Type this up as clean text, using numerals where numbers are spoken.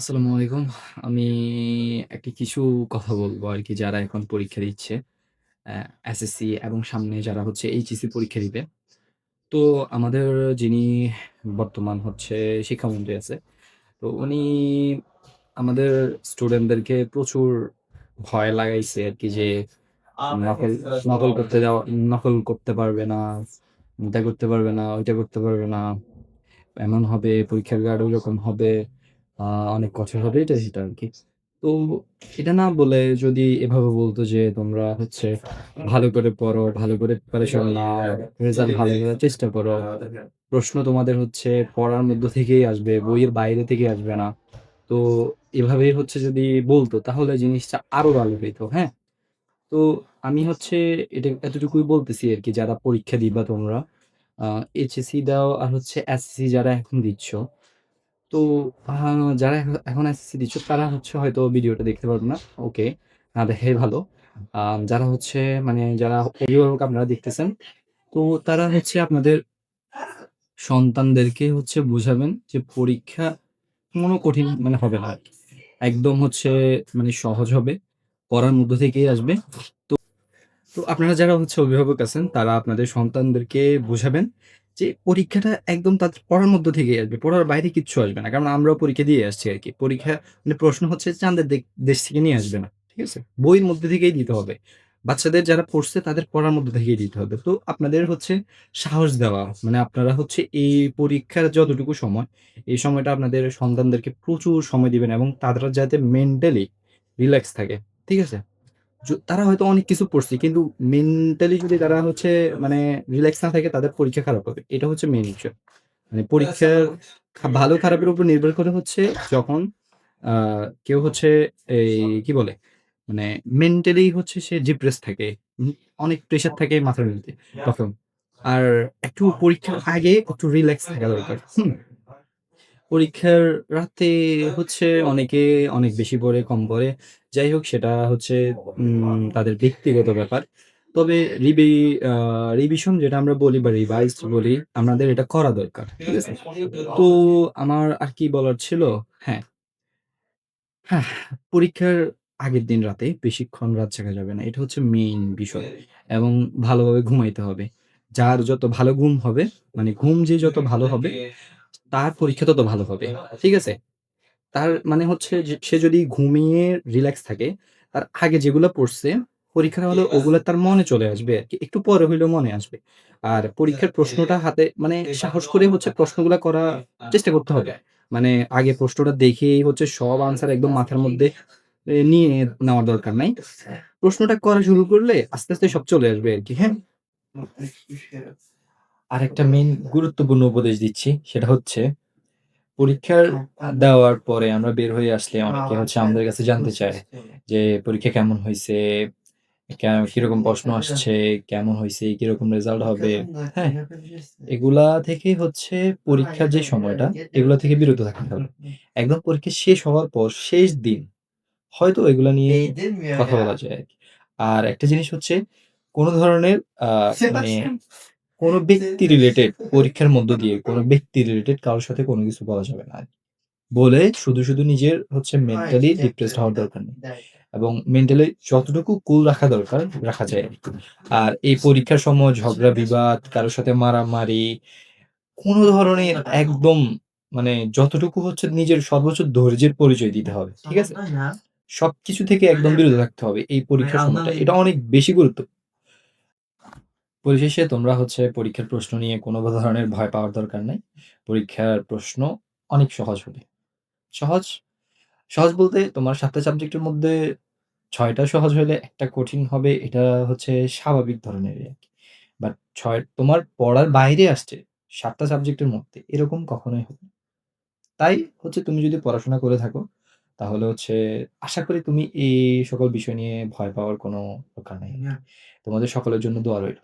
আসসালামু আলাইকুম। আমি একটি কিছু কথা বলবো আরকি যারা এখন পরীক্ষা দিচ্ছে। অ্যা এসএসসি এবং সামনে যারা হচ্ছে এইচএসসি পরীক্ষা দিবে। তো আমাদের যিনি বর্তমান হচ্ছে শিক্ষামন্ত্রী আছে। তো উনি আমাদের স্টুডেন্টদেরকে প্রচুর ভয় লাগাইছে আরকি যে নকল নকল করতে যাওয়া নকল করতে পারবে না, এটা করতে পারবে না, ওইটা করতে পারবে না। এমন হবে, পরীক্ষার গার্ড ওইরকম হবে, আ অনেক কঠোর হবে এটা সেটা আরকি। তো এটা না বলে যদি এভাবে বলতো যে, "তোমরা হচ্ছে ভালো করে পড়ো, ভালো করে প্রিপারেশন নাও, রেজাল্ট ভালো করার চেষ্টা করো। প্রশ্ন তোমাদের হচ্ছে পড়ার মধ্য থেকেই আসবে, বইয়ের বাইরে থেকে আসবে না।" তো এভাবেই হচ্ছে যদি বলতো তাহলে জিনিসটা আরো ভালো হইতো, হ্যাঁ? তো আমি হচ্ছে এটা এতটুকুই বলতেছি আরকি যারা পরীক্ষা দিবা তোমরা, আ এইচএসসি দাও আর হচ্ছে এসএসসি যারা এখন দিচ্ছ। তো আ যারা এখন এসএসসি দিচ্ছ তারা হচ্ছে হয়তো ভিডিওটা দেখতে পারবে না। ওকে, না দেখাই ভালো। যারা হচ্ছে মানে যারা অভিভাবক আপনারা দেখতেছেন, তো তারা হচ্ছে আপনাদের সন্তানদেরকে হচ্ছে বুঝাবেন যে পরীক্ষা কোনো কঠিন মানে হবে না আরকি। একদম হচ্ছে মানে সহজ হবে। পড়ার মধ্য থেকেই আসবে। তো আপনারা যারা হচ্ছে অভিভাবক আছেন, তারা আপনাদের সন্তানদেরকে বুঝাবেন যে, পরীক্ষাটা একদম তাদের পড়ার মধ্য থেকেই আসবে। পড়ার বাইরে কিচ্ছু আসবে না। কারণ আমরাও পরীক্ষা দিয়ে আসছি আরকি। পরীক্ষা মানে প্রশ্ন হচ্ছে চাঁদের দেশ থেকে নিয়ে আসবে না। ঠিক আছে? বইয়ের মধ্যে থেকেই দিতে হবে। বাচ্চাদের যারা পড়ছে তাদের পড়ার মধ্য থেকেই দিতে হবে। তো আপনাদের হচ্ছে সাহস দেওয়া। মানে আপনারা হচ্ছে এই পরীক্ষার যতটুকু সময়, এই সময়টা আপনাদের সন্তানদেরকে প্রচুর সময় দিবেন এবং তারা যাতে মেন্টালি রিল্যাক্স থাকে। ঠিক আছে? তারা হয়তো অনেক কিছু পড়ছে। কিন্তু মেন্টালি যদি তারা হচ্ছে মানে রিল্যাক্স না থাকে তাদের পরীক্ষা খারাপ হবে। এটা হচ্ছে মেইন বিষয়। মানে পরীক্ষার ভালো খারাপের উপর নির্ভর করে হচ্ছে যখন আ কেউ হচ্ছে এই কি বলে? মানে মেন্টালি হচ্ছে সে ডিপ্রেস থাকে। উম অনেক প্রেশার থাকে মাথার মধ্যে তখন। আর একটু পরীক্ষার আগে একটু রিল্যাক্স থাকা দরকার। হুম? পরীক্ষার রাতে হচ্ছে অনেকে অনেক বেশি পড়ে, কম পড়ে। যাই হোক সেটা হচ্ছে তাদের ব্যক্তিগত ব্যাপার। তবে আ রিভিশন যেটা আমরা বলি বা রিভাইজড বলি, আমাদের এটা করা দরকার। ঠিক আছে? তো আমার আর কি বলার ছিল? হ্যাঁ, হ্যাঁ, পরীক্ষার আগের দিন রাতে বেশিক্ষণ রাত জাগা যাবে না। এটা হচ্ছে মেইন বিষয় এবং ভালোভাবে ঘুমাইতে হবে। যার যত ভালো ঘুম হবে, মানে ঘুম যে যত ভালো হবে, তার পরীক্ষা তত ভালো হবে। ঠিক আছে? তার মানে হচ্ছে যে সে যদি ঘুমিয়ে রিল্যাক্স থাকে, তার আগে যেগুলা পড়ছে, পরীক্ষার হলে ওগুলা তার মনে চলে আসবে আরকি। একটু পরে হইলেও মনে আসবে। আর পরীক্ষার প্রশ্নটা হাতে মানে সাহস করে হচ্ছে প্রশ্নগুলা করার চেষ্টা করতে হবে। মানে আগে প্রশ্নটা দেখেই হচ্ছে সব আনসার একদম মাথার মধ্যে নিয়ে নেওয়ার দরকার নাই। প্রশ্নটা করা শুরু করলে আস্তে, আস্তে সব চলে আসবে আরকি, হ্যাঁ? আরেকটা মেইন গুরুত্বপূর্ণ উপদেশ দিচ্ছি, সেটা হচ্ছে পরীক্ষার দেওয়ার পরে আমরা বের হয়ে আসলে অনেকে হচ্ছে আমাদের কাছে জানতে চায় যে, "পরীক্ষা কেমন হইছে? কিরকম প্রশ্ন আসছে? কেমন হইছে? কিরকম রেজাল্ট হবে?" হ্যাঁ? এগুলা থেকে হচ্ছে পরীক্ষার যে সময়টা, এগুলা থেকে বিরত থাকতে হবে। একদম পরীক্ষা শেষ হওয়ার পর শেষ দিন হয়তো এগুলা নিয়ে কথা বলা যায় আরকি। আর একটা জিনিস হচ্ছে কোন ধরনের আ মানে কোন ব্যক্তি রিলেটেড পরীক্ষার মধ্য দিয়ে কোন ব্যক্তি রিলেটেড কারো সাথে কোন কিছু বলা যাবে না। বলে শুধু নিজের হচ্ছে মেন্টালি ডিপ্রেসড হওয়ার দরকার নেই। এবং মেন্টালি যতটুকু কুল রাখা দরকার রাখা যায় আরকি। আর এই পরীক্ষার সময় ঝগড়া বিবাদ, কারো সাথে মারামারি, কোন ধরনের একদম মানে যতটুকু হচ্ছে নিজের সর্বোচ্চ ধৈর্যের পরিচয় দিতে হবে। ঠিক আছে? সবকিছু থেকে একদম বিরত থাকতে হবে এই পরীক্ষার সময়টা। এটা অনেক বেশি গুরুত্ব। পরিশেষে তোমরা হচ্ছে পরীক্ষার প্রশ্ন নিয়ে কোন ধরনের ভয় পাওয়ার দরকার নাই। পরীক্ষার প্রশ্ন অনেক সহজ হবে। সহজ সহজ বলতে তোমার ৭ টা সাবজেক্টের মধ্যে ৬ টা সহজ হইলে ১ টা কঠিন হবে এটা হচ্ছে স্বাভাবিক ধরনেরই আরকি। বাট ৬ তোমার পড়ার বাইরে আসছে ৭ টা সাবজেক্টের মধ্যে এরকম কখনোই হবে না। তাই হচ্ছে তুমি যদি পড়াশোনা করে থাকো তাহলে হচ্ছে আশা করি তুমি এই সকল বিষয় নিয়ে ভয় পাওয়ার কোনো দরকার নাই। তোমাদের সকলের জন্য দোয়া রইল।